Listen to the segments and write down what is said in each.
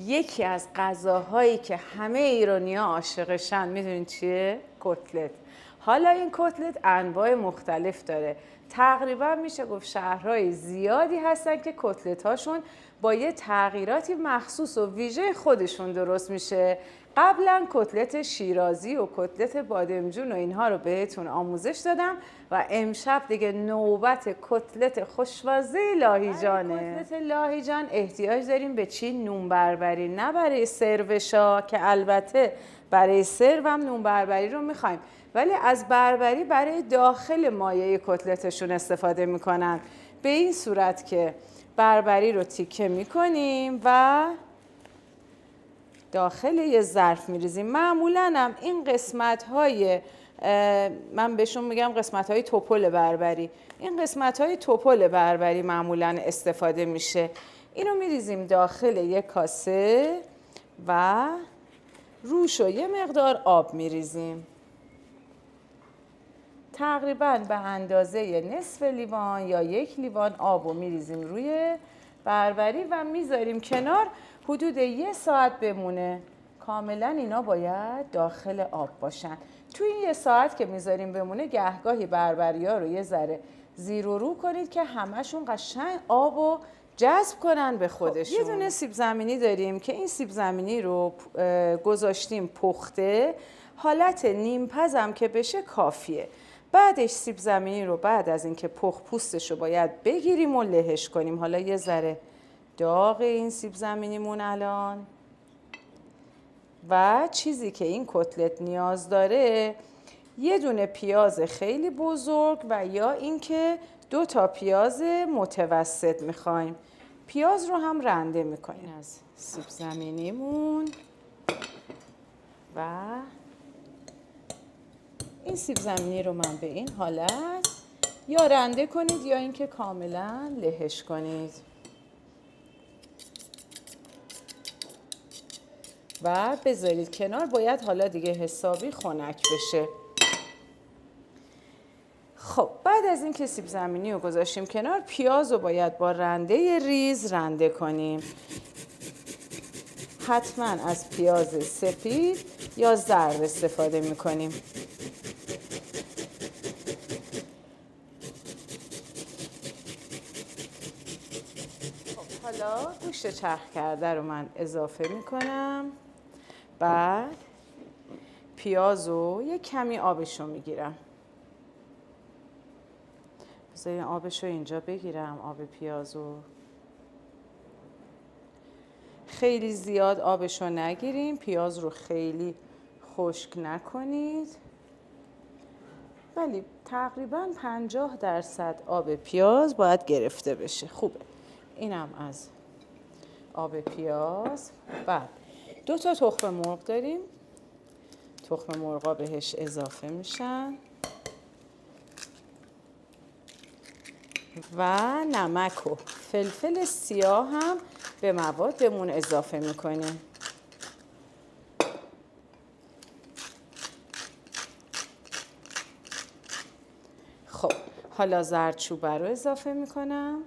یکی از غذاهایی که همه ایرانی‌ها عاشقشن میدونین چیه؟ کتلت. حالا این کتلت انواع مختلف داره. تقریبا میشه گفت شهرهای زیادی هستن که کتلت هاشون با یه تغییراتی مخصوص و ویژه خودشون درست میشه. قبلا کتلت شیرازی و کتلت بادمجون و اینها رو بهتون آموزش دادم و امشب دیگه نوبت کتلت خوشمزه لاهیجانه. کتلت لاهیجان احتیاج داریم به چی؟ نون بربری، نه برای سروشا که البته برای سرو هم نون بربری رو میخوایم، ولی از بربری برای داخل مایه کتلتشون استفاده میکنن. به این صورت که بربری رو تیکه میکنیم و داخل یه ظرف میریزیم. معمولاً هم این قسمت‌های من بهشون میگم قسمت‌های توپل بربری، این قسمت‌های توپل بربری معمولاً استفاده میشه. اینو میریزیم داخل یه کاسه و روشو یه مقدار آب میریزیم، تقریباً به اندازه نصف لیوان یا 1 لیوان آب رو میریزیم روی بربری و میذاریم کنار حدود 1 ساعت بمونه. کاملا اینا باید داخل آب باشن. تو این 1 ساعت که میذاریم بمونه گهگاهی بربری ها رو یه ذره زیر و رو کنید که همشون قشنگ آب رو جذب کنن به خودشون. یه دونه سیب زمینی داریم که این سیب زمینی رو گذاشتیم پخته، حالت نیم پزم که بشه کافیه. بعدش سیب زمینی رو بعد از اینکه پوستش رو باید بگیریم و لهش کنیم. حالا یه ذره داغ این سیب زمینیمون الان. و چیزی که این کتلت نیاز داره یه دونه پیاز خیلی بزرگ و یا اینکه 2 تا پیاز متوسط میخوایم. پیاز رو هم رنده میکنیم از سیب زمینیمون و این سیب زمینی رو من به این حالت یا رنده کنید یا اینکه کاملا لهش کنید و بذارید کنار. باید حالا دیگه حسابی خنک بشه. خب بعد از این که سیب زمینی رو گذاشتیم کنار، پیاز رو باید با رنده ریز رنده کنیم. حتما از پیاز سفید یا زرد استفاده میکنیم. خب حالا گوشت چرخ کرده رو من اضافه میکنم. بعد پیاز رو یه کمی آبش رو میگیرم. بذارین آبش رو اینجا بگیرم، آب پیاز رو. خیلی زیاد آبش رو نگیریم، پیاز رو خیلی خشک نکنید، ولی تقریباً 50% آب پیاز باید گرفته بشه. خوبه. اینم از آب پیاز. بعد 2 تا تخم مرغ داریم، تخم مرغا بهش اضافه میشن و نمک و فلفل سیاه هم به موادمون اضافه میکنیم. خب حالا زردچوبه رو اضافه میکنم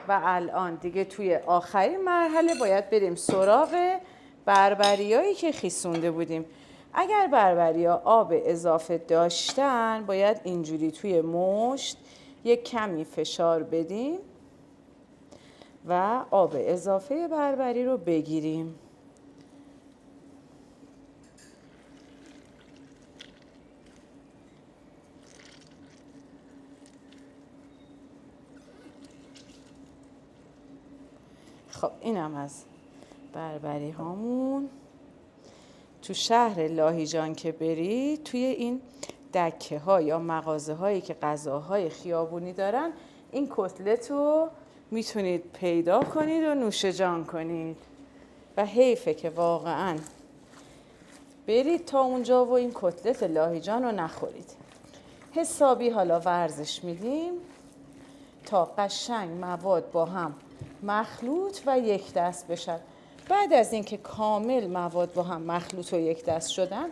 و الان دیگه توی آخرین مرحله باید بریم سراغ بربریایی که خیسونده بودیم. اگر بربریا آب اضافه داشتن باید اینجوری توی مشت یک کمی فشار بدیم و آب اضافه بربری رو بگیریم. خب اینم از بربری هامون. تو شهر لاهیجان که برید توی این دکه ها یا مغازه هایی که غذاهای خیابونی دارن این کتلت رو میتونید پیدا کنید و نوش جان کنید و حیفه که واقعا برید تا اونجا و این کتلت لاهیجان رو نخورید. حسابی حالا ورزش میدیم تا قشنگ مواد با هم مخلوط و یک دست بشن. بعد از اینکه کامل مواد با هم مخلوط و یک دست شدن،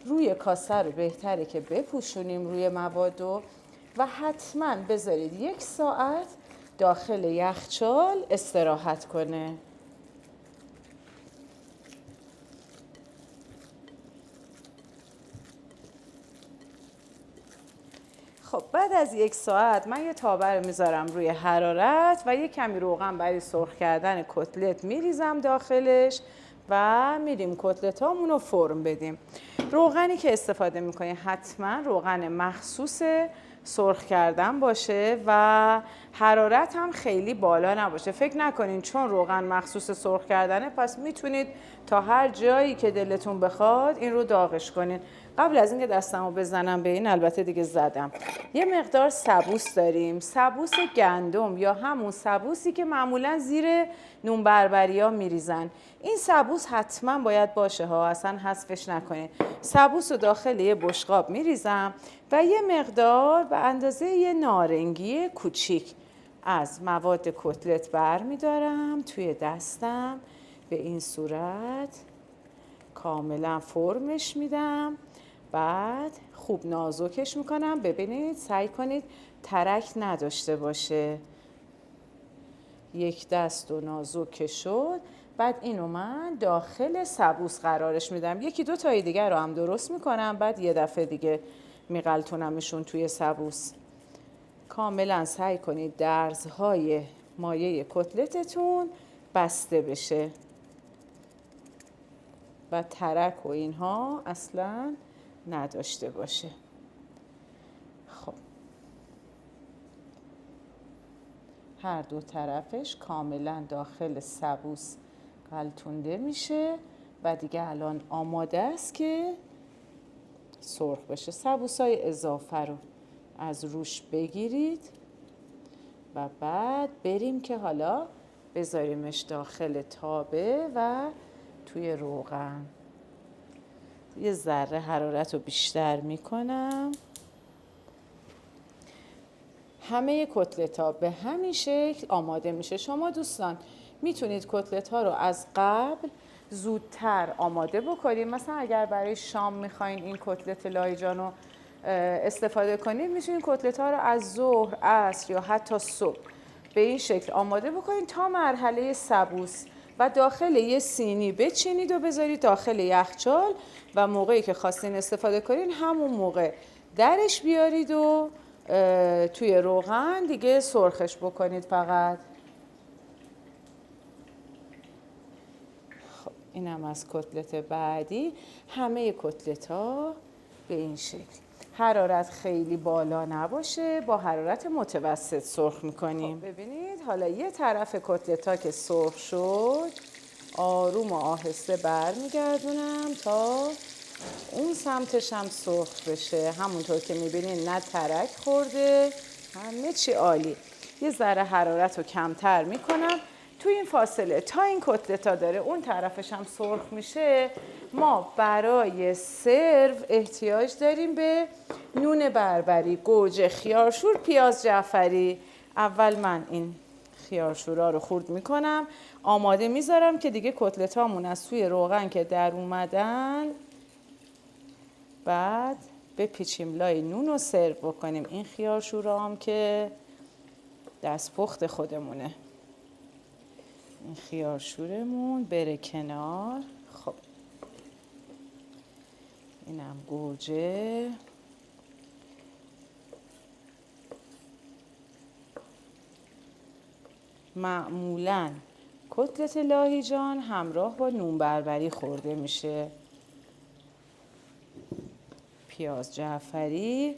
روی کاسه رو بهتره که بپوشونیم روی مواد و حتما بذارید 1 ساعت داخل یخچال استراحت کنه. خب بعد از 1 ساعت من یه تابه رو میذارم روی حرارت و یه کمی روغن برای سرخ کردن کتلت میریزم داخلش و میریم کتلت هامون رو فرم بدیم. روغنی که استفاده میکنیم حتما روغن مخصوص سرخ کردن باشه و حرارت هم خیلی بالا نباشه. فکر نکنین چون روغن مخصوص سرخ کردنه پس میتونید تا هر جایی که دلتون بخواد این رو داغش کنین. قبل از اینکه دستمو بزنم به این، البته دیگه زدم، یه مقدار سبوس داریم، سبوس گندم یا همون سبوسی که معمولا زیر نون بربریا میریزن. این سبوس حتما باید باشه ها، اصلا حذفش نکنین. سبوس رو داخل یه بشقاب میریزم و یه مقدار به اندازه یه نارنگی کوچیک از مواد کتلت برمیدارم توی دستم، به این صورت کاملا فرمش میدم. بعد خوب نازکش میکنم. ببینید سعی کنید ترک نداشته باشه. یک دست و نازک شد. بعد اینو من داخل سبوس قرارش میدم. 1-2 تای دیگه رو هم درست میکنم، بعد یه دفعه دیگه میغلطونمشون توی سبوس. کاملا سعی کنید درزهای مایه کتلتتون بسته بشه و ترک و اینها اصلا نداشته باشه. خب هر دو طرفش کاملا داخل سبوس غلطونده میشه و دیگه الان آماده است که سرخ بشه. سبوسای اضافه رو از روش بگیرید و بعد بریم که حالا بذاریمش داخل تابه و توی روغن. یه ذره حرارت رو بیشتر میکنم. همه کتلت ها به همین شکل آماده میشه. شما دوستان میتونید کتلت ها رو از قبل زودتر آماده بکنید. مثلا اگر برای شام میخواین این کتلت لاهیجان رو استفاده کنید، میتونید کتلت ها رو از ظهر، عصر یا حتی صبح به این شکل آماده بکنید تا مرحله سبوس و داخل یه سینی بچینید و بذارید داخل یخچال و موقعی که خواستین استفاده کنید همون موقع درش بیارید و توی روغن دیگه سرخش بکنید فقط. خب اینم از کتلت بعدی. همه کتلت ها به این شکل. حرارت خیلی بالا نباشه، با حرارت متوسط سرخ میکنیم. خب ببینید حالا یه طرف کتلت ها که سرخ شد آروم و آهسته برمیگردونم تا اون سمتش هم سرخ بشه. همونطور که میبینید نه ترک خورده، همه چی عالی. یه ذره حرارت رو کمتر میکنم. تو این فاصله تا این کتلتا داره اون طرفش هم سرخ میشه، ما برای سرو احتیاج داریم به نون بربری، گوجه، خیارشور، پیاز جعفری. اول من این خیارشورا رو خورد میکنم، آماده میذارم که دیگه کتلتامون از توی روغن که در اومدن بعد بپیچیم لای نون رو سرو بکنیم. این خیارشورا هم که دستپخت خودمونه. این خیارشورمون بره کنار. خب اینم گوجه. معمولاً کتلت لاهیجان همراه با نون بربری خورده میشه. پیاز جعفری.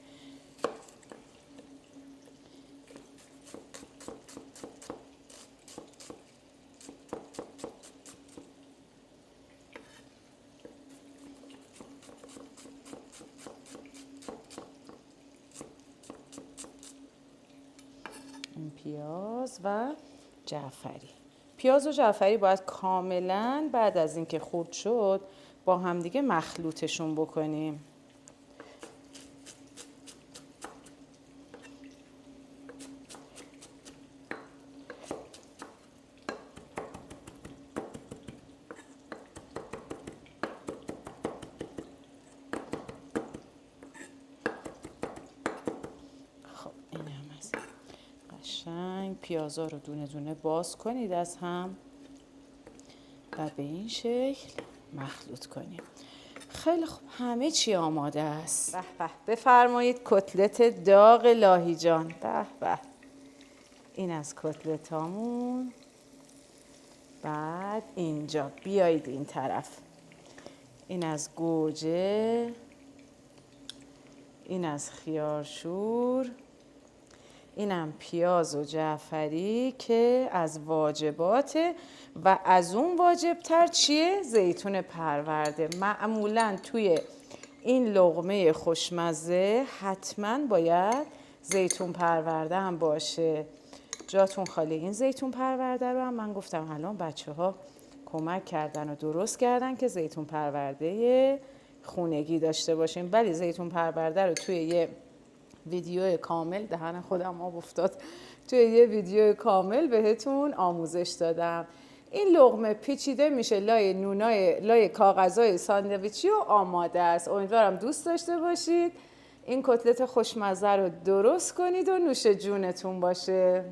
این پیاز و جعفری. پیاز و جعفری باید کاملا بعد از اینکه خورد شد با همدیگه مخلوطشون بکنیم. خب این هم از قشنگ پیازا رو دونه دونه باز کنید از هم و به این شکل مخلوط کنیم. خیلی خوب، همه چی آماده است. به به، بفرمایید کتلت داغ لاهیجان. به به، این از کتلتامون. بعد اینجا بیایید این طرف، این از گوجه، این از خیارشور، اینم پیاز و جعفری که از واجباته و از اون واجبتر چیه؟ زیتون پرورده. معمولاً توی این لقمه خوشمزه حتما باید زیتون پرورده هم باشه. جاتون خالی. این زیتون پرورده رو هم من گفتم الان بچه‌ها کمک کردن و درست کردن که زیتون پرورده خونگی داشته باشیم. ولی زیتون پرورده رو توی یه ویدیو کامل، دهن خودم آب افتاد، توی یه ویدیو کامل بهتون آموزش دادم. این لقمه پیچیده میشه لای کاغذهای ساندویچی و آماده است. امیدوارم دوست داشته باشید. این کتلت خوشمزه رو درست کنید و نوش جونتون باشه.